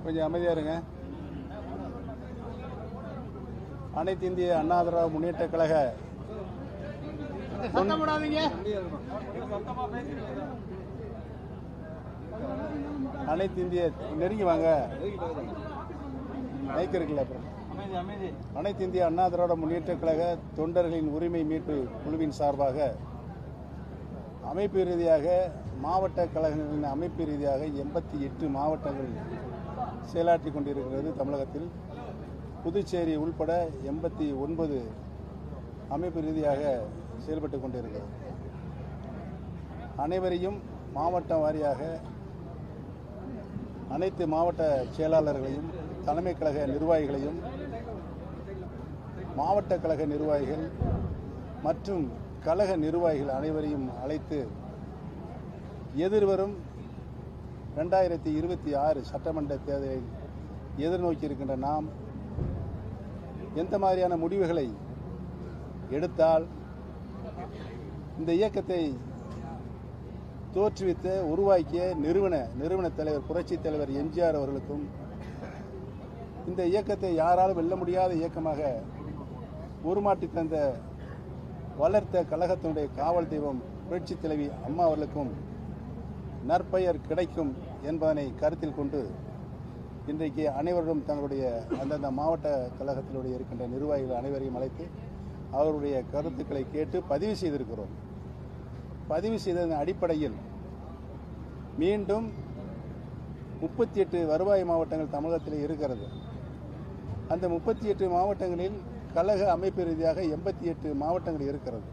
கொஞ்சம் அமைதியா இருங்க. அனைத்து இந்திய அண்ணா திராவிட முன்னேற்ற கழக அனைத்து இந்திய நெருங்கி வாங்க மைக் இருக்குல்ல. அப்புறம் அனைத்து இந்திய அண்ணா திராவிட முன்னேற்ற கழக தொண்டர்களின் உரிமை மீட்பு குழுவின் சார்பாக அமைப்பு ரீதியாக மாவட்ட கழகங்களின் அமைப்பு ரீதியாக 88 மாவட்டங்கள் செயலாற்றி கொண்டிருக்கிறது. தமிழகத்தில் புதுச்சேரி உள்பட 89 அமைப்பு ரீதியாக செயல்பட்டு கொண்டிருக்கிறது. அனைவரையும் மாவட்டம் வாரியாக அனைத்து மாவட்ட செயலாளர்களையும் தலைமை கழக நிர்வாகிகளையும் மாவட்ட கழக நிர்வாகிகள் மற்றும் கழக நிர்வாகிகள் அனைவரையும் அழைத்து எதிர்வரும் 2026 சட்டமன்ற தேர்தலை எதிர்நோக்கி இருக்கின்ற நாம் எந்த மாதிரியான முடிவுகளை எடுத்தால் இந்த இயக்கத்தை தோற்றுவித்த உருவாக்கிய நிறுவன தலைவர் புரட்சித் தலைவர் எம்ஜிஆர் அவர்களுக்கும் இந்த இயக்கத்தை யாராலும் வெல்ல முடியாத இயக்கமாக உருமாற்றி தந்த வளர்த்த கழகத்தினுடைய காவல் தெய்வம் புரட்சித் தலைவி அம்மா அவர்களுக்கும் நற்பெயர் கிடைக்கும் என்பதனை கருத்தில் கொண்டு இன்றைக்கு அனைவரும் தங்களுடைய அந்தந்த மாவட்ட கழகத்தினுடைய இருக்கின்ற நிர்வாகிகள் அனைவரையும் அழைத்து அவருடைய கருத்துக்களை கேட்டு பதிவு செய்திருக்கிறோம். பதிவு செய்ததன் அடிப்படையில் மீண்டும் 38 வருவாய் மாவட்டங்கள் தமிழகத்தில் இருக்கிறது. அந்த 38 மாவட்டங்களில் கழக அமைப்பு ரீதியாக 88 மாவட்டங்கள் இருக்கிறது.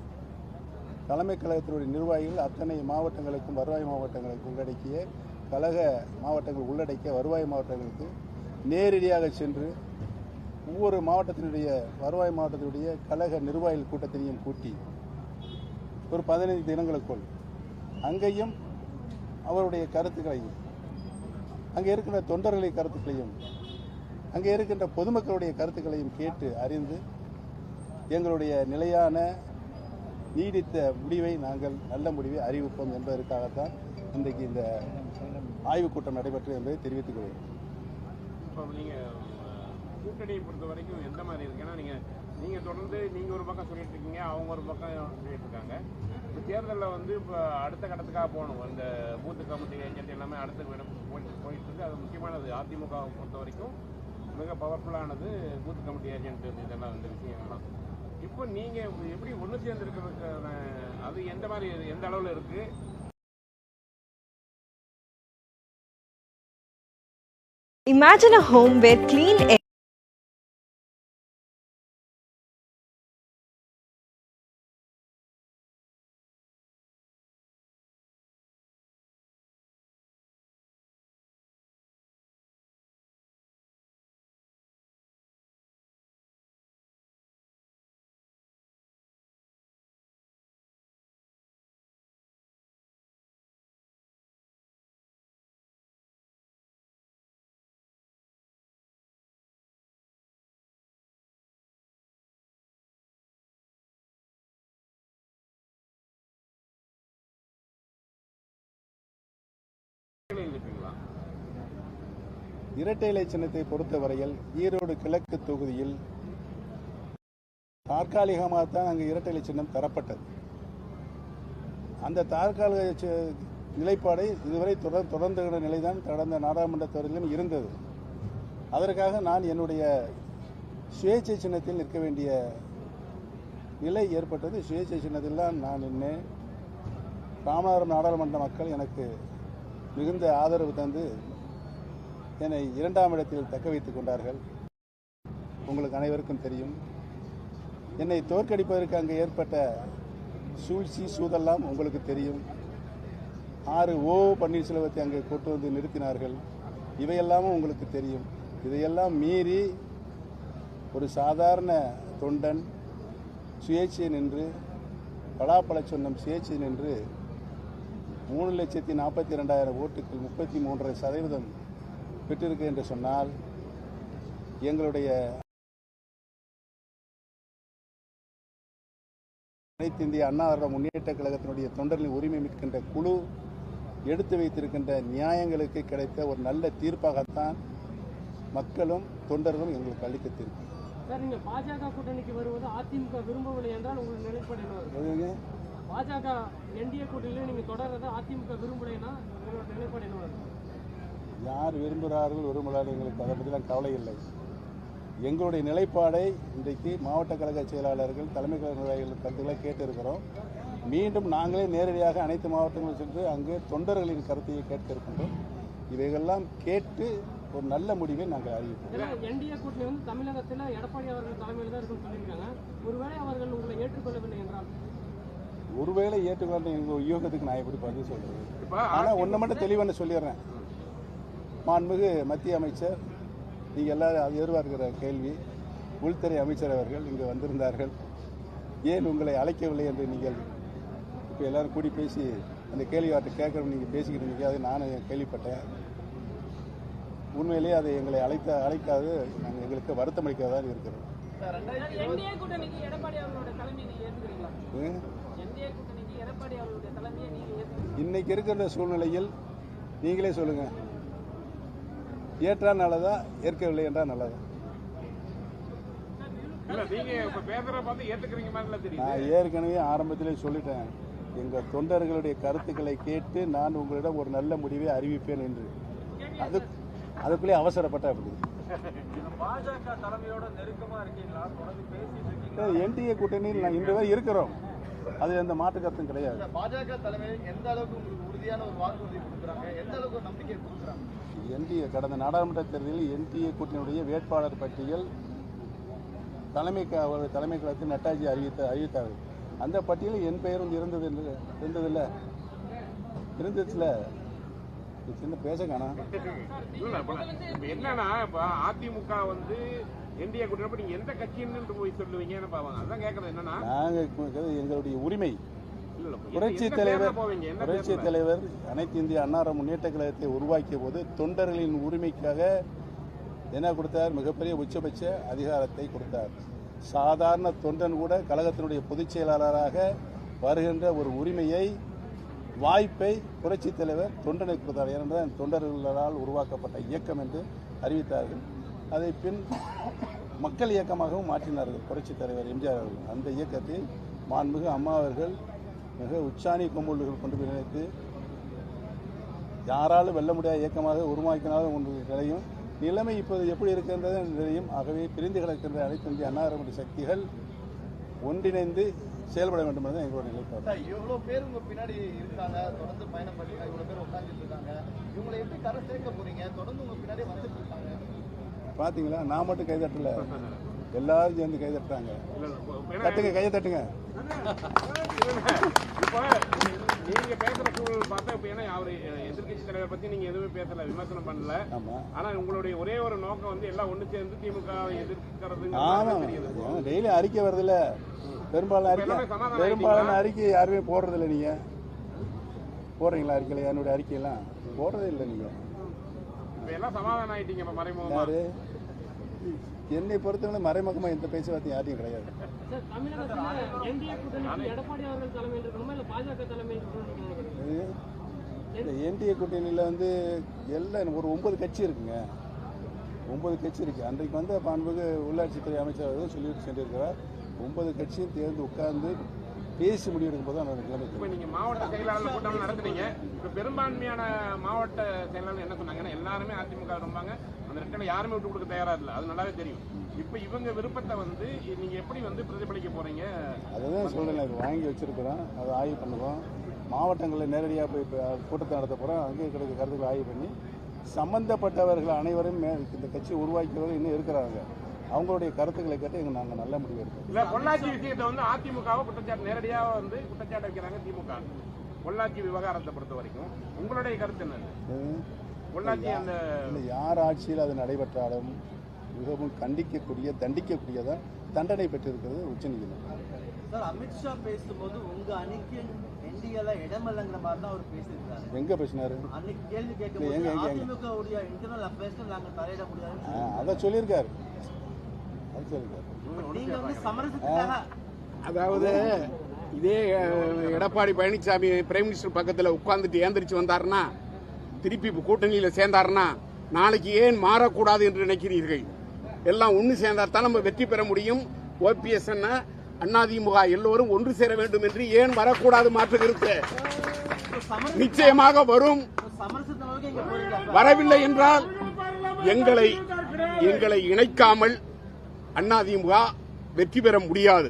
தலைமை கழகத்தினுடைய நிர்வாகிகள் அத்தனை மாவட்டங்களுக்கும் வருவாய் மாவட்டங்களுக்கு உள்ளடக்கிய கழக மாவட்டங்கள் உள்ளடக்கிய வருவாய் மாவட்டங்களுக்கு நேரடியாக சென்று ஒவ்வொரு மாவட்டத்தினுடைய வருவாய் மாவட்டத்தினுடைய கழக நிர்வாகிகள் கூட்டத்தினையும் கூட்டி ஒரு 15 தினங்களுக்குள் அங்கேயும் அவருடைய கருத்துக்களையும் அங்கே இருக்கின்ற தொண்டர்களுடைய கருத்துக்களையும் அங்கே இருக்கின்ற பொதுமக்களுடைய கருத்துக்களையும் கேட்டு அறிந்து எங்களுடைய நிலையான நீடித்த முடிவை நாங்கள் நல்ல முடிவை அறிவிப்போம் என்பதற்காகத்தான் இன்றைக்கு இந்த ஆய்வுக் கூட்டம் நடைபெற்றது என்பதை தெரிவித்துக் கொள்கிறேன். இப்போ நீங்கள் கூட்டணியை பொறுத்த வரைக்கும் எந்த மாதிரி இருக்கு? ஏன்னா நீங்கள் தொடர்ந்து நீங்கள் ஒரு பக்கம் சொல்லிட்டு இருக்கீங்க, அவங்க ஒரு பக்கம் சொல்லிட்டு இருக்காங்க. இப்போ தேர்தலில் வந்து இப்போ அடுத்த கட்டத்துக்காக போகணும். இந்த பூத்து கமிட்டி ஏஜென்ட் எல்லாமே அடுத்த போயிட்டு இருக்கு. அது முக்கியமானது. அதிமுக பொறுத்த வரைக்கும் மிக பவர்ஃபுல்லானது பூத் கமிட்டி ஏஜென்ட் இதெல்லாம் இந்த விஷயங்கள்லாம். இப்போ நீங்கள் எப்படி ஒன்று சேர்ந்துருக்கிறதுக்கான அது எந்த மாதிரி எந்த அளவில் இருக்குது? Imagine a home where clean air இரட்டை இலை சின்னத்தை பொறுத்தவரையில் ஈரோடு கிழக்கு தொகுதியில் தற்காலிகமாகத்தான் அங்கு இரட்டை இலை சின்னம் தரப்பட்டது. அந்த தற்காலிக நிலைப்பாடை இதுவரை தொடர்ந்துகிற நிலைதான் கடந்த நாடாளுமன்ற தேர்தலிலும் இருந்தது. அதற்காக நான் என்னுடைய சுயேட்சை சின்னத்தில் நிற்க வேண்டிய நிலை ஏற்பட்டது. சுயேட்சை சின்னத்தில் தான் நான் நின்றேன். ராமநாதபுரம் நாடாளுமன்ற மக்கள் எனக்கு மிகுந்த ஆதரவு தந்து என்னை 2ஆம் இடத்தில் தக்க வைத்துக் கொண்டார்கள். உங்களுக்கு அனைவருக்கும் தெரியும். என்னை தோற்கடிப்பதற்கு அங்கு ஏற்பட்ட சூழ்ச்சி சூதெல்லாம் உங்களுக்கு தெரியும். 6 பன்னீர்செல்வத்தை அங்கே கொண்டு வந்து நிறுத்தினார்கள். இவையெல்லாமும் உங்களுக்கு தெரியும். இதையெல்லாம் மீறி ஒரு சாதாரண தொண்டன் சுயேட்சை நின்று பலாப்பழ சொன்னம் சுயேட்சை நின்று 3,42,000 ஓட்டுகள் 33% பெற்றிருக்கு என்று சொன்னால் எங்களுடைய அனைத்து இந்திய அண்ணா திராவிட முன்னேற்ற கழகத்தினுடைய தொண்டர்களின் உரிமை மீட்கின்ற குழு எடுத்து வைத்திருக்கின்ற நியாயங்களுக்கு கிடைத்த ஒரு நல்ல தீர்ப்பாகத்தான் மக்களும் தொண்டர்களும் எங்களுக்கு அளித்த தீர்ப்பு. சார், நீங்க பாஜக கூட்டணிக்கு வருவது அதிமுக விரும்பவில்லை என்றால் உங்கள் நிலைப்பாடு என்ன? பாஜக என்டிஏ கூட்டணியில் நீங்க தொடர்றதை அதிமுக விரும்பலைன்னா உங்களோட நிலைப்பாடு என்ன? யார் விரும்புகிறார்கள் விரும்புகிறார்கள் எங்களுக்கு அதை பற்றிலாம் கவலை இல்லை. எங்களுடைய நிலைப்பாடை இன்றைக்கு மாவட்ட கழக செயலாளர்கள் தலைமை கழக நிர்வாகிகள் கருத்துக்களை கேட்டிருக்கிறோம். மீண்டும் நாங்களே நேரடியாக அனைத்து மாவட்டங்களும் சென்று அங்கு தொண்டர்களின் கருத்தையை கேட்க இருக்கின்றோம். இவைகளெல்லாம் கேட்டு ஒரு நல்ல முடிவை நாங்கள் அறிவிப்போம். என்டிஏ கூட்டணி வந்து தமிழகத்தில் எடப்பாடி அவர்கள் தலைமையில் தான் இருக்குன்னு சொல்லியிருக்காங்க. ஒருவேளை அவர்கள் உங்களை ஏற்றுக்கொள்ளவில்லை என்றால்? ஒருவேளை ஏற்றுக்கொண்ட எங்கள் யூகத்துக்கு நான் எப்படி பதில் சொல்றது? ஆனால் ஒன்று மட்டும் தெளிவான சொல்லிடுறேன். மாண்புமிகு மத்திய அமைச்சர், நீங்கள் எல்லாரும் எதிர்பார்க்கிற கேள்வி, உள்துறை அமைச்சர் அவர்கள் இங்கு வந்திருந்தார்கள். ஏன் உங்களை அழைக்கவில்லை என்று நீங்கள் இப்போ எல்லாரும் கூடி பேசி அந்த கேள்வி அவர்கிட்ட கேட்கணும் நீங்கள் பேசிக்கிட்டு இருந்தீங்க. அது நானும் கேள்விப்பட்டேன். உண்மையிலேயே அதை எங்களை அழைக்காது நாங்கள் எங்களுக்கு வருத்தம் அளிக்காத இருக்கிறோம். இன்னைக்கு இருக்கிற சூழ்நிலையில் நீங்களே சொல்லுங்க, ஏற்றா நல்லதா ஏற்கவில்லை என்றால் நல்லதா? நான் ஏற்கனவே ஆரம்பத்திலே சொல்லிட்டேன், எங்கள் தொண்டர்களுடைய கருத்துக்களை கேட்டு நான் உங்களிடம் ஒரு நல்ல முடிவை அறிவிப்பேன் என்று. அதுக்குள்ளே அவசரப்பட்ட அப்படி. பாஜக தலைமையோட நெருக்கமா இருக்கீங்களா? என்டிஏ கூட்டணியில் நான் இன்று வரை இருக்கிறோம். அது எந்த மாற்று கருத்தும் கிடையாது. பாஜக தலைமை எந்த அளவுக்கு உங்களுக்கு உறுதியான ஒரு வாக்குறுதி கொடுக்குறாங்க, எந்த அளவுக்கு நம்பிக்கை கொடுக்குறாங்க? என்டிஏ கடந்த நாடாளுமன்ற தேர்தலில் என்டிஏ கூட்டணியுடைய வேட்பாளர் பட்டியல் தலைமை கழகத்தில் நட்டாஜி அறிவித்தார்கள். அந்த பட்டியலில் என் பெயரும் இருந்ததில்லை. சின்ன பேச காணா. என்னன்னா இப்ப அதிமுக வந்து என்டிஏ கூட்டணி நீங்க எந்த கட்சின்னு போய் சொல்லுவீங்கன்னு பாவாங்க. அதான் கேட்கறது என்னன்னா, நாங்க எங்களுடைய உரிமை புரட்சி தலைவர் அனைத்து இந்திய அண்ணா திராவிட முன்னேற்ற கழகத்தை உருவாக்கிய போது தொண்டர்களின் உரிமைக்காக என்ன கொடுத்தார்? மிகப்பெரிய உச்சபட்ச அதிகாரத்தை கொடுத்தார். சாதாரண தொண்டன் கூட கழகத்தினுடைய பொதுச் செயலாளராக வருகின்ற ஒரு உரிமையை, வாய்ப்பை புரட்சி தலைவர் தொண்டனை கொடுத்தார். ஏனென்றால் தொண்டர்களால் உருவாக்கப்பட்ட இயக்கம் என்று அறிவித்தார்கள். அதை பின் மக்கள் இயக்கமாகவும் மாற்றினார்கள் புரட்சி தலைவர் எம்ஜிஆர் அவர்கள். அந்த இயக்கத்தை மாண்புமிகு அம்மா அவர்கள் மிக உச்சாணி கொம்புகள் கொண்டு போய் நினைத்து யாராலும் வெல்ல முடியாத இயக்கமாக உருவாக்கினாலும் ஒன்று நிலையும் நிலைமை இப்போது எப்படி இருக்கின்றது நிலையும். ஆகவே பிரிந்து கிடக்கின்ற அனைத்து இந்திய அண்ணா திராவிட சக்திகள் ஒன்றிணைந்து செயல்பட வேண்டும் என்பது எங்களுடைய நிலைப்பாடு. இவ்வளவு பேர் உங்க பின்னாடி இருக்காங்க, தொடர்ந்து பயணம் பண்ணி இவ்வளவு பேர் உட்கார்ந்துட்டு இருக்காங்க. இவங்களை எப்படி கரை சேர்க்க போறீங்க? தொடர்ந்து உங்க பின்னாடி வந்துட்டு இருக்காங்க. பாத்தீங்களா, நான் மட்டும் கைதட்டல, எல்லாரும் சேர்ந்து கைதட்டுறாங்க. தட்டுங்க, கையை தட்டுங்க. இப்ப நீங்க பேசுற சூழல் பார்த்தா இப்ப ஏன்னா அவரு எதிர்கட்சி தலைவரை பத்தி நீங்க எதுவுமே பேசல, விமர்சனம் பண்ணல. ஆனா உங்களுடைய ஒரே ஒரு நோக்கம் வந்து எல்லாம் ஒண்ணு சேர்ந்து திமுக எதிர்க்கிறது. டெய்லி அறிக்கை வருது இல்ல, பெரும்பாலான அறிக்கை யாருமே போடுறதில்லை. நீங்க போடுறீங்களா அறிக்கையில? என்னுடைய அறிக்கையெல்லாம் போடுறதே இல்லை. நீங்க எல்லாம் சமாதானம் ஆயிட்டீங்க மறைமுகமா. யாரு? என்னை பொறுத்தவரை மறைமுகமா எந்த பேச்சுவார்த்தையும் யாரையும் கிடையாது. என்டிஏ கூட்டணியில் வந்து எல்லாம் ஒரு 9 கட்சி இருக்குங்க. 9 கட்சி இருக்கு. அன்றைக்கு வந்து மாண்புமிகு உள்ளாட்சித்துறை அமைச்சர் அவர்கள் சொல்லிட்டு சென்றிருக்கிறார். 9 கட்சியும் தேர்ந்து உட்கார்ந்து பேசி முடிவெடுக்கும் போது அந்த இப்போ நீங்க மாவட்ட செயலாளர் கூட்டம் நடத்துறீங்க. இப்போ பெரும்பான்மையான மாவட்ட செயலாளர் என்ன சொன்னாங்கன்னா, எல்லாருமே அதிமுக இருப்பாங்க, அந்த ரெட்டில் யாருமே விட்டு கொடுக்க தயாரா இல்லை. அது நல்லாவே தெரியும். இப்போ இவங்க விருப்பத்தை வந்து நீங்க எப்படி வந்து பிரதிபலிக்க போறீங்க? அதுதான் சொல்றேன், இப்போ வாங்கி வச்சிருக்கிறோம், அதை ஆய்வு பண்ணுவோம். மாவட்டங்களில் நேரடியாக போய் கூட்டத்தை நடத்த போகிறோம். அங்கே கிடைக்க கருத்துக்களை ஆய்வு பண்ணி சம்பந்தப்பட்டவர்கள் அனைவரும் இந்த கட்சி உருவாக்கியவர்கள் இன்னும் இருக்கிறாங்க. அவங்களுடைய கருத்துக்களை கேட்டு நாங்கள் நல்ல முடிவு எடுப்போம். இல்லை, பொள்ளாச்சி விஷயத்தை வந்து அதிமுகவை குற்றச்சாட்டு நேரடியாக வந்து குற்றச்சாட்டு வைக்கிறாங்க திமுக. பொள்ளாச்சி விவகாரத்தை பொறுத்த வரைக்கும் உங்களுடைய கருத்து என்ன? பொள்ளாச்சி அந்த யார் ஆட்சியில் அது நடைபெற்றாலும் மிகவும் கண்டிக்கக்கூடிய தண்டிக்கக்கூடியதான் தண்டனை பெற்றிருக்கிறது உச்சநீதிமன்றம். சார், அமித்ஷா பேசும்போது உங்க அணிக்கு என்டிஏல இடமில்லைங்கிற மாதிரி தான் அவர் பேசியிருக்காரு. எங்க பேசினாரு? அன்னைக்கு கேள்வி கேட்கும்போது அதிமுகவுடைய இன்டர்னல் அஃபேர்ஸ்ல நாங்க தலையிட முடியாது அதை சொல்லியிருக்காரு. நீங்க வந்து சமரசத்துக்காக, அதாவது இதே எடப்பாடி பழனிசாமி பிரைம் மினிஸ்டர் பக்கத்தில் உட்கார்ந்துட்டு ஏந்திரிச்சு வந்தாருன்னா, திருப்பி கூட்டணியில் சேர்ந்தாருன்னா, நாளைக்கு ஏன் மாறக்கூடாது என்று நினைக்கிறீர்கள்? எல்லாம் ஒன்று சேர்ந்தால் தான் நம்ம வெற்றி பெற முடியும். ஓபிஎஸ் அதிமுக எல்லோரும் ஒன்று சேர வேண்டும் என்று ஏன் வரக்கூடாது மாற்று கருத்து? நிச்சயமாக வரும். வரவில்லை என்றால் எங்களை இணைக்காமல் அதிமுக வெற்றி பெற முடியாது.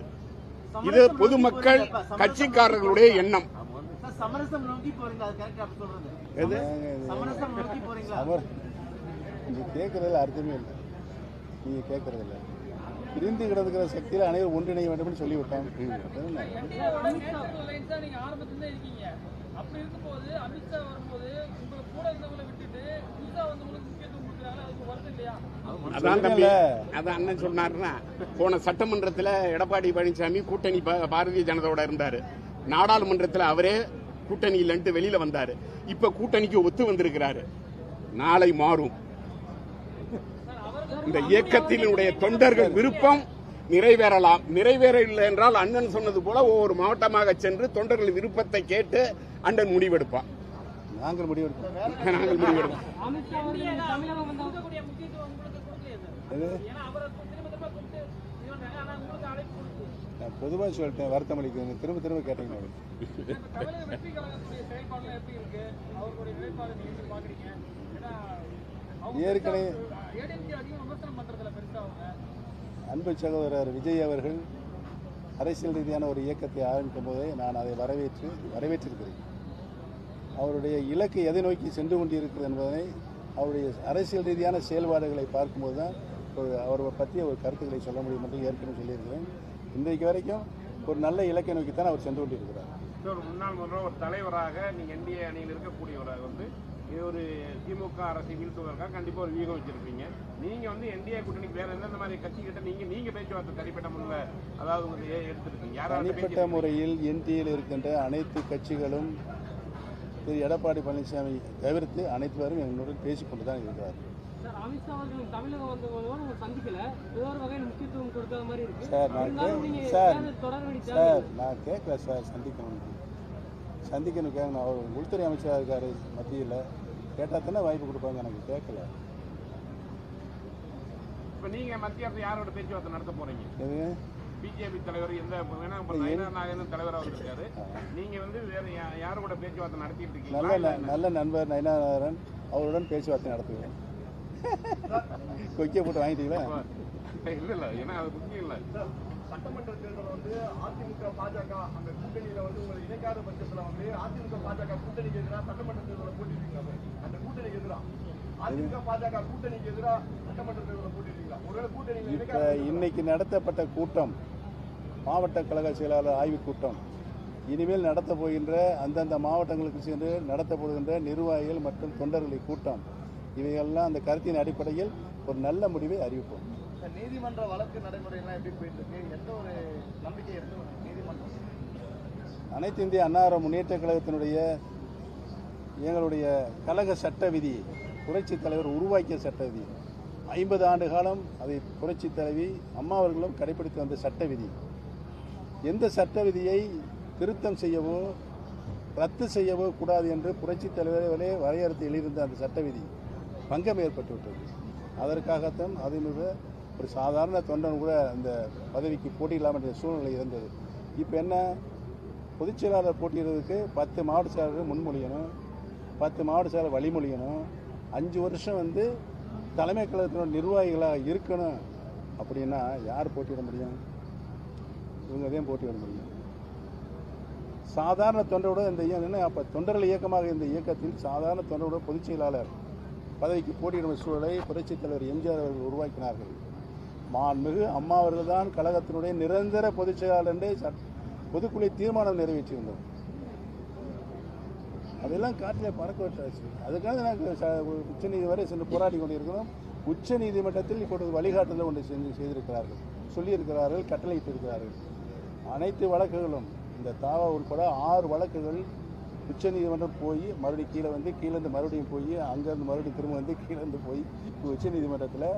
இது பொதுமக்கள் கட்சிக்காரர்களுடைய எண்ணம். சமரசம் நோக்கி போறீங்களா? அது கரெக்டா சொல்றது. சமரசம் நோக்கி போறீங்களா? நீங்க கேட்கறதுல அர்த்தமே இல்லை. நீங்க கேட்கறது இல்லை. பிரிந்து கிடக்கிற சக்தியில் அனைவரும் ஒன்றிணைய வேண்டும் என்று சொல்லிவிட்டோம். அதான் தம்பி, அதான் அண்ணன் சொன்னாருன்னா, போன சட்டமன்றத்தில் எடப்பாடி பழனிசாமி கூட்டணி பாரதிய ஜனதாவோட இருந்தாரு. நாடாளுமன்றத்தில் அவரே கூட்டணி இல்லைன்ட்டு வெளியில வந்தாரு. இப்ப கூட்டணிக்கு ஒத்து வந்திருக்கிறாரு. நாளை மாறும். இந்த இயக்கத்தினுடைய தொண்டர்கள் விருப்பம் நிறைவேறலாம். நிறைவேறவில்லை என்றால் அண்ணன் சொன்னது போல ஒவ்வொரு மாவட்டமாக சென்று தொண்டர்கள் விருப்பத்தை கேட்டு அண்ணன் முடிவெடுப்பான். நாங்கள் முடிவெடுப்போம். நான் பொதுவாக சொல்லிட்டேன், வருத்தம் அளிக்குது. திரும்ப திரும்ப கேட்டீங்க. ஏற்கனவே அன்பு சகோதரர் விஜய் அவர்கள் அரசியல் ரீதியான ஒரு இயக்கத்தை ஆரம்பிக்கும் போதே நான் அதை வரவேற்றிருக்கிறேன். அவருடைய இலக்கு எதை நோக்கி சென்று கொண்டிருக்கிறது என்பதனை அவருடைய அரசியல் ரீதியான செயல்பாடுகளை பார்க்கும்போது தான் அவரை பற்றிய ஒரு கருத்துக்களை சொல்ல முடியும் என்று ஏற்கனவே சொல்லியிருக்கிறேன். இன்றைக்கு வரைக்கும் ஒரு நல்ல இலக்கை நோக்கித்தான் அவர் சென்று கொண்டிருக்கிறார். முன்னாள் முதல்வர் ஒரு தலைவராக நீங்க என்டிஏ அணியில் இருக்கக்கூடியவராக இது ஒரு திமுக அரசை வீழ்த்துவதற்காக கண்டிப்பா ஒரு வியூகம் வச்சிருப்பீங்க. நீங்க என்டிஏ கூட்டணிக்கு வேற எந்தெந்த மாதிரி கட்சி கிட்ட நீங்க பேச்சுவார்த்தை தனிப்பட்ட முறையில் அதாவது எடுத்துருக்கீங்க? தனிப்பட்ட முறையில் என்டிஏல இருக்கின்ற அனைத்து கட்சிகளும் திரு எடப்பாடி பழனிசாமி தவிர்த்து அனைத்து பேரும் எங்களுடன் பேசிக்கொண்டு தான் இருக்கிறார். நான் கேட்கல சார், சந்திக்கணும் கேட்கணும். அவர் உள்துறை அமைச்சராக இருக்காரு மத்தியில், கேட்டால் தானே வாய்ப்பு கொடுப்பாங்க. எனக்கு கேட்கல. இப்போ நீங்கள் மத்திய அரசு யாரோட பேச்சுவார்த்தை நடத்த போறீங்க? பிஜேபி தலைவர் நாகேந்திரன் தலைவராக இருக்காரு. நீங்க வேற யாரு கூட பேச்சுவார்த்தை நடத்திட்டு இருக்கீங்க? நல்ல நண்பர் நயனாரன், அவருடன் பேச்சுவார்த்தை நடத்துவேன். கொக்கிய போட்டு வாங்கிட்டீங்களா? இல்ல, ஏன்னா அது முக்கியம் இல்லை. சட்டமன்ற தேர்தல் அதிமுக பாஜக அந்த கூட்டணியில உங்களை இணைக்காத பட்சத்துல அதிமுக பாஜக கூட்டணிக்கு எதிராக சட்டமன்ற தேர்தலை போட்டிருக்கீங்க. அந்த கூட்டணிக்கு எதிராக அதிமுக பாஜக கூட்டணிக்கு எதிராக சட்டமன்ற தேர்தலை போட்டிருக்கீங்களா? ஒருவேளை கூட்டணி இன்னைக்கு நடத்தப்பட்ட கூட்டம் மாவட்ட கழக செயலாளர் ஆய்வுக் கூட்டம், இனிமேல் நடத்த போகின்ற அந்தந்த மாவட்டங்களுக்கு சென்று நடத்தப்படுகின்ற நிர்வாகிகள் மற்றும் தொண்டர்களை கூட்டம், இவையெல்லாம் அந்த கருத்தின் அடிப்படையில் ஒரு நல்ல முடிவை அறிவிப்போம். நீதிமன்ற வழக்கு நடைமுறையெல்லாம் எப்படி போயிட்டு இருக்கு? எந்த ஒரு நம்பிக்கை இருக்கு நீதிமன்றம்? அனைத்து இந்திய அண்ணா முன்னேற்ற கழகத்தினுடைய எங்களுடைய கழக சட்ட விதி, புரட்சித் தலைவர் உருவாக்கிய சட்ட விதி, 50 ஆண்டு காலம் அதை புரட்சித் தலைவி அம்மா அவர்களும் கடைபிடித்து வந்த சட்ட விதி. எந்த சட்ட விதியை திருத்தம் செய்யவோ ரத்து செய்யவோ கூடாது என்று புரட்சித் தலைவர்களே வரையறுத்து எழுதியிருந்த அந்த சட்ட விதி பங்கம் ஏற்பட்டுவிட்டது. அதற்காகத்தான் அதிமுக ஒரு சாதாரண தொண்டன் கூட அந்த பதவிக்கு போட்டியில்லாமல் சூழ்நிலை இருந்தது. இப்போ என்ன, பொதுச் செயலாளர் போட்டியிடுறதுக்கு 10 மாவட்ட செயலாளர்கள் முன்மொழியணும், 10 மாவட்ட செயலாளர் வழிமொழியணும், 5 வருஷம் தலைமை கழகத்தினோட நிர்வாகிகளாக இருக்கணும். அப்படின்னா யார் போட்டியிட முடியும்? இவங்க தான் போட்டியிட முடியும். சாதாரண தொண்டரோட இந்த அப்போ தொண்டர்கள் இயக்கமாக இந்த இயக்கத்தில் சாதாரண தொண்டரோட பொதுச் செயலாளர் பதவிக்கு போட்டியிடும் சூழலை புரட்சித் தலைவர் எம்ஜிஆர் அவர்கள் உருவாக்கினார்கள். மாண்புமிகு அம்மா அவர்கள் தான் கழகத்தினுடைய நிரந்தர பொதுச் செயலாளர் என்று பொதுக்குழு தீர்மானம் நிறைவேற்றியிருந்தோம். அதெல்லாம் காட்டில் பறக்க விட்டாச்சு. அதுக்காக நாங்கள் உச்சநீதி வரை சென்று போராடி கொண்டிருக்கிறோம். உச்ச நீதிமன்றத்தில் இப்பொழுது வழிகாட்டுதல் ஒன்று செய்திருக்கிறார்கள், சொல்லியிருக்கிறார்கள், கட்டளையிட்டிருக்கிறார்கள். அனைத்து வழக்குகளும் இந்த தாவா உட்பட 6 வழக்குகள் உச்ச நீதிமன்றம் போய் மறுபடியும் கீழேருந்து மறுபடியும் போய் அங்கேருந்து மறுபடியும் திரும்ப கீழேருந்து போய் இப்போ உச்ச நீதிமன்றத்தில்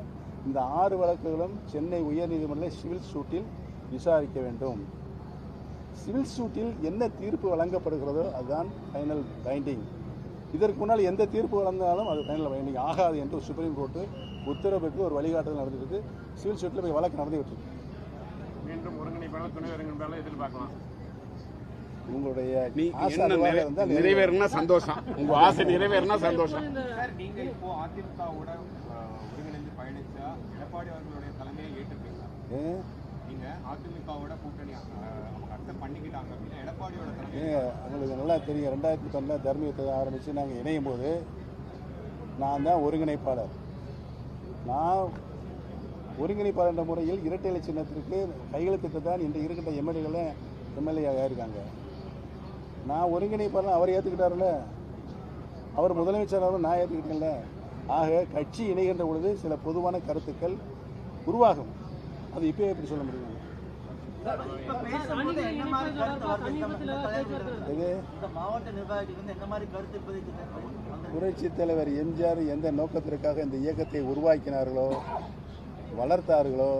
இந்த 6 வழக்குகளும் சென்னை உயர் நீதிமன்றத்தில் சிவில் சூட்டில் விசாரிக்க வேண்டும். சிவில் சூட்டில் என்ன தீர்ப்பு வழங்கப்படுகிறதோ அதுதான் ஃபைனல் பைண்டிங். இதற்கு முன்னால் எந்த தீர்ப்பு வழங்கினாலும் அது ஃபைனல் பைண்டிங் ஆகாது என்று சுப்ரீம் கோர்ட்டு உத்தரவுக்கு ஒரு வழிகாட்டுதல் நடந்துருக்கு. சிவில் சூட்டில் போய் வழக்கு நடந்துகிட்டு இருக்கு. மீண்டும் ஒருங்கிணைப்பாளர் துணை ஒருங்கிணைப்பாளர் எதிர்பார்க்கலாம். உங்களுடைய நிறைவேறினா சந்தோஷம். உங்க ஆசை நிறைவேறினா சந்தோஷம். சார், நீங்க இப்போ அதிமுகவோட ஒருங்கிணைந்து பயணிச்சா எடப்பாடி அவர்களுடைய தலைமையை ஏற்றுப்பீங்களா? நீங்க அதிமுகவோட கூட்டணி அக்செப்ட் பண்ணிக்கிட்டாங்க அப்படின்னா எடப்பாடியோட தலைமை உங்களுக்கு நல்லா தெரியும். 2010 தர்மயுத்தை ஆரம்பித்து நாங்கள் இணையும் போது நான் தான் ஒருங்கிணைப்பாளர். நான் ஒருங்கிணைப்பாளர் என்ற முறையில் இரட்டை இலை சின்னத்திற்கு கையெழுத்திட்டு தான் இன்று இருக்கின்ற எம்எல்ஏ ஆயிருக்காங்க. நான் ஒருங்கிணைப்பாளர் அவர் ஏற்றுக்கிட்டாருல்ல, அவர் முதலமைச்சராகவும் நான் ஏற்றுக்கிட்டேன்ல. ஆக கட்சி இணைகின்ற பொழுது சில பொதுவான கருத்துக்கள் உருவாகும். அது இப்போ எப்படி சொல்ல முடியும்? புரட்சி தலைவர் எம்ஜிஆர் எந்த நோக்கத்திற்காக இந்த இயக்கத்தை உருவாக்கினார்களோ, வளர்த்தார்களோ,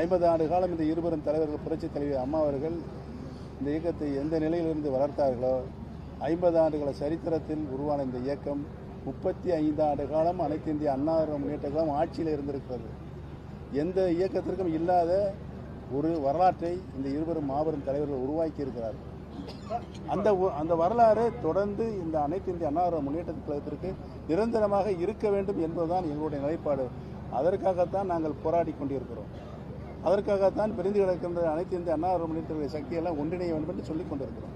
50 ஆண்டு காலம் இந்த இருவரும் தலைவர்கள் புரட்சி தலைவர் அம்மா அவர்கள் இந்த இயக்கத்தை எந்த நிலையிலிருந்து வளர்த்தார்களோ, 50 ஆண்டுகள சரித்திரத்தில் உருவான இந்த இயக்கம் 35 ஆண்டு காலம் அனைத்து இந்திய அண்ணா முன்னேற்ற கழகம் ஆட்சியில் இருந்திருக்கிறது. எந்த இயக்கத்திற்கும் இல்லாத ஒரு வரலாற்றை இந்த இருவரும் மாபெரும் தலைவர்கள் உருவாக்கி இருக்கிறார்கள். அந்த வரலாறு தொடர்ந்து இந்த அனைத்து இந்திய அண்ணா முன்னேற்ற கழகத்திற்கு நிரந்தரமாக இருக்க வேண்டும் என்பதுதான் எங்களுடைய நிலைப்பாடு. அதற்காகத்தான் நாங்கள் போராடி கொண்டிருக்கிறோம். அதற்காகத்தான் பிரிந்து கிடக்கின்ற அனைத்து இந்திய அண்ணா முன்னேற்ற சக்தியெல்லாம் ஒன்றிணைய வேண்டும் என்று சொல்லிக் கொண்டிருக்கிறோம்.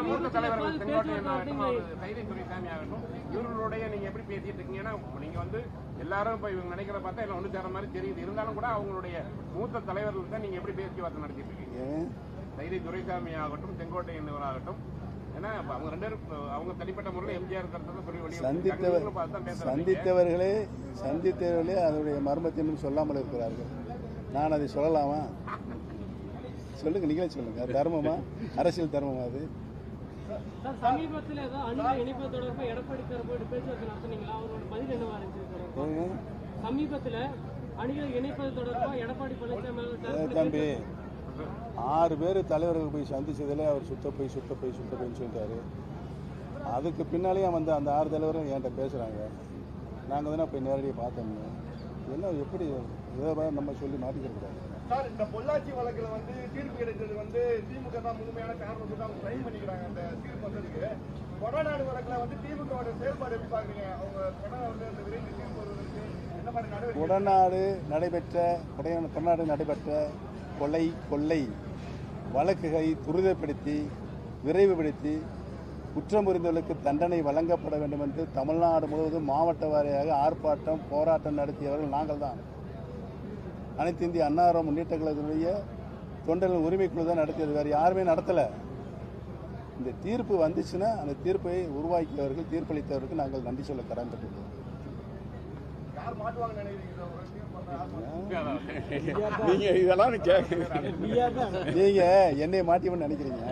மூத்த தலைவர்கள் செங்கோட்டையன் ஆகட்டும், சைதை துரைசாமி ஆகட்டும், இவர்களுடைய நீங்க எப்படி பேசிட்டு இருக்கீங்கன்னா நீங்க வந்து எல்லாரும் இப்ப இவங்க நினைக்கிற பார்த்தா எல்லாம் ஒன்று சேர மாதிரி தெரியுது. இருந்தாலும் கூட அவங்களுடைய மூத்த தலைவர்கள் தான் நீங்க எப்படி பேச்சுவார்த்தை நடத்திட்டு இருக்கீங்க? சைதை துரைசாமி ஆகட்டும், செங்கோட்டையன் ஆகட்டும், ஏன்னா அவங்க 2 பேரும் அவங்க தனிப்பட்ட முறையில் எம்ஜிஆர் கருத்தை சந்தித்தவர்களே அதனுடைய மர்மத்தினும் சொல்லாமல் இருக்கிறார்கள். நான் அதை சொல்லலாமா? சொல்லுங்க, நீங்களே சொல்லுங்க. அது தர்மமா? அரசியல் தர்மமா? அது சமீபத்தில் ஏதோ அணிகள் இணைப்பு தொடர்பாக எடப்பாடி தரப்பு பேச்சுவார்த்தை நடத்தினீங்களா? அவரோட பதில் என்னவா இருந்துச்சு? சமீபத்தில் அணிகள் இணைப்பது தொடர்பாக எடப்பாடி பழனிசாமி தம்பி 6 பேர் தலைவர்கள் போய் சந்திச்சதில் அவர் சுத்த போய் சொல்லிட்டாரு. அதுக்கு பின்னாலேயே வந்து அந்த 6 தலைவரும் என்கிட்ட பேசுகிறாங்க. நாங்கள் தானே போய் நேரடியாக பார்த்தோம்னு. இதெல்லாம் எப்படி இதை நம்ம சொல்லி மாற்றிக்கிறக்கூடாது. சார், இந்த பொள்ளாச்சி வழக்குல வந்து தீர்ப்பு கிடைச்சது வந்து திமுக தான் முழுமையான காரணத்தை தான் ட்ரைன் பண்ணிக்கிறாங்க அந்த தீர்ப்பு வந்ததுக்கு. கொடநாடு வழக்குல வந்து திமுகவோட செயல்பாடு எப்படி பாக்குறீங்க? அவங்க கொடநாடு அந்த விரைந்து தீர்ப்பு வருவதற்கு என்ன மாதிரி நடவடிக்கை? கொடநாடு நடைபெற்ற கொள்ளை வழக்குகளை துரிதப்படுத்தி விரைவுபடுத்தி குற்றம் புரிந்தவர்களுக்கு தண்டனை வழங்கப்பட வேண்டும் என்று தமிழ்நாடு முழுவதும் மாவட்ட வாரியாக ஆர்ப்பாட்டம் போராட்டம் நடத்தியவர்கள் நாங்கள் தான். அனைத்து இந்திய அண்ணா முன்னேற்ற கழகத்தினுடைய தொண்டர்கள் உரிமைக்குழு தான் நடத்தியது, வேறு யாருமே நடத்தலை. இந்த தீர்ப்பு வந்துச்சுன்னா அந்த தீர்ப்பை உருவாக்கியவர்கள், தீர்ப்பளித்தவர்களுக்கு நாங்கள் நன்றி சொல்ல கடமைப்பட்டிருக்கோம். யார் மாட்டுவாங்க நினைக்கிறீங்க? நீங்க இதெல்லாம் நீங்க என்னை மாட்டிவன்னு நினைக்கிறீங்க.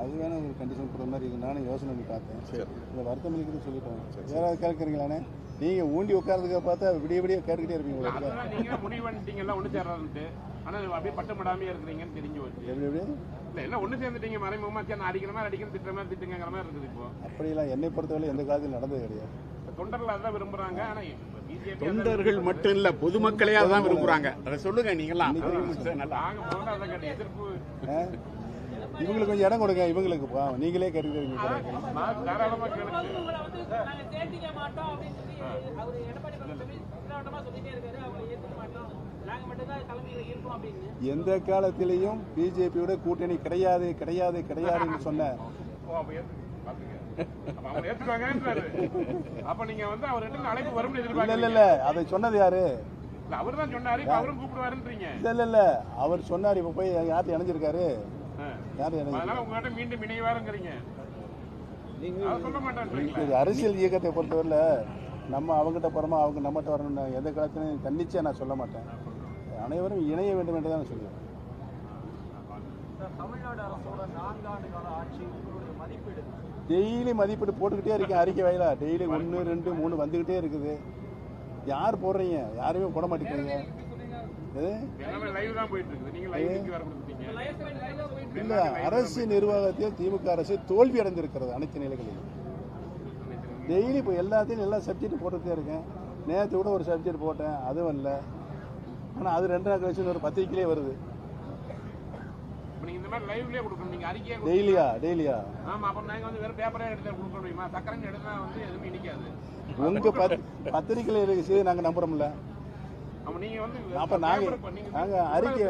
அது வேணா ஒரு கண்டிஷன் போடுற மாதிரி இருக்கு. நானும் யோசனை பண்ணி பார்த்தேன். இந்த வருத்தம் அளிக்கிறது சொல்லிட்டோம். யாராவது கேட்குறீங்களானே? நீங்க ஊண்டி உட்கார்றதுக்கு பார்த்தா விடிய கேட்டுக்கிட்டே இருப்பீங்க. நீங்க முடிவு பண்ணிட்டீங்கல்ல ஒண்ணு சேர்றதுன்ட்டு, ஆனா அப்படியே பட்டப்படாமே இருக்கிறீங்கன்னு தெரிஞ்சு வச்சு எப்படி இல்ல எல்லாம் ஒண்ணு சேர்ந்துட்டீங்க. மறைமுகமா சேர்ந்து அடிக்கிற மாதிரி அடிக்கிற திட்டுற மாதிரி திட்டுங்கிற மாதிரி இருக்குது. இப்போ அப்படியெல்லாம் என்னை பொறுத்தவரை எந்த காலத்தில் நடந்தது கிடையாது. தொண்டர்கள் அதான் விரும்புறாங்க. ஆனா பிஜேபி தொண்டர்கள் மட்டும் இல்ல, பொதுமக்களே அதான் விரும்புறாங்க. அதை சொல்லுங்க நீங்களாம். எதிர்ப்பு இவங்களுக்கு கொஞ்சம் இடம் கொடுங்க. இவங்களுக்கு நீங்களே கேட்டுக்கிறீங்க. தாராளமா எந்த காலத்திலையும் பிஜேபியோட கூட்டணி கிடையாதுன்னு சொன்ன அப்ப நீங்க வந்து அவர் அழைப்பு வரும் இல்ல அதை சொன்னது யாரு? அவர் தான் சொன்னாரு. அவரும் கூப்பிடுவாருன்றீங்க. இல்ல அவர் சொன்னாரு. இப்ப போய் யார்கிட்ட இணைஞ்சிருக்காரு? உங்ககிட்ட மீண்டும் இணைவாருங்கிறீங்க. அரசியல் இயக்கத்தை பொறுத்தவரையில நம்ம அவங்ககிட்ட போறோமா, அவங்க நம்மகிட்ட வரணும்னு எந்த காலத்திலையும் தன்னிச்சையா நான் சொல்ல மாட்டேன். அனைவரும் இணைய வேண்டும் என்றுதான் சொல்லுவேன். தமிழ்நாடு அரசோட 4 ஆண்டு கால ஆட்சி உங்களுடைய மதிப்பீடு? டெய்லி மதிப்பீடு போட்டுக்கிட்டே இருக்கேன். அறிக்கை வாயிலா டெய்லி 1, 2, 3 வந்துகிட்டே இருக்குது. யார் போடுறீங்க? யாருமே போட மாட்டேங்கிறீங்க. இல்ல, அரசு நிர்வாகத்தில் திமுக அரசு தோல்வி அடைந்திருக்கிறது அனைத்து நிலைகளிலும். டெய்லி இப்போ எல்லாத்தையும் எல்லா சப்ஜெக்டும் போட்டுக்கிட்டே இருக்கேன். நேற்று கூட ஒரு சப்ஜெக்ட் போட்டேன், அதுவும் இல்லை. ஆனால் அது 2 நாள் கழிச்சு ஒரு பத்திரிக்கையிலே வருது. டெய்லியா? உங்க பத்திரிகையில இருக்கு, நாங்க நம்புறோம்ல. அப்ப நாங்க அறிக்கை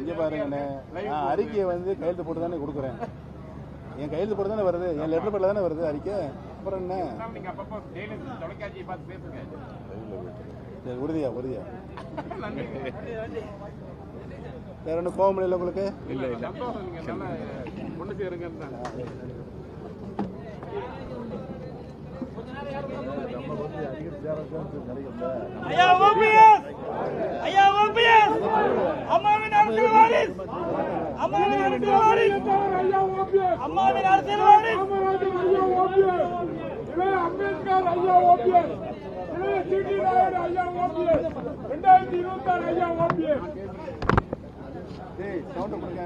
இங்க பாருங்கண்ணே, நான் அறிக்கையை கையெழுத்து போட்டு தானே கொடுக்குறேன். என் கையெழுத்து போட்டு தானே வருது, என் லெட்டர் பேர்ல தானே வருது அறிக்கை. அப்புறம் என்ன? சரி, உறுதியா வேற ஒன்றும் கோபம் இல்லை உங்களுக்கு? இல்ல ஒண்ணு சேருங்க. ஐயா ஓபிஎஸ், ஐயா ஓபிஎஸ், அம்மாவின் அரசியல் வாரிஸ், அம்மாவின் அரசியல் வாரிஸ், ஐயா ஓபிஎஸ், அம்மாவின் அரசியல் வாரிஸ், ஐயா ஓபிஎஸ், அம்பேத்கர் ஐயா ஓபிஎஸ், சிடி நாயர் ஐயா ஓபிஎஸ், 2026 ஐயா ஓபிஎஸ். சவுண்ட் கொடுங்க.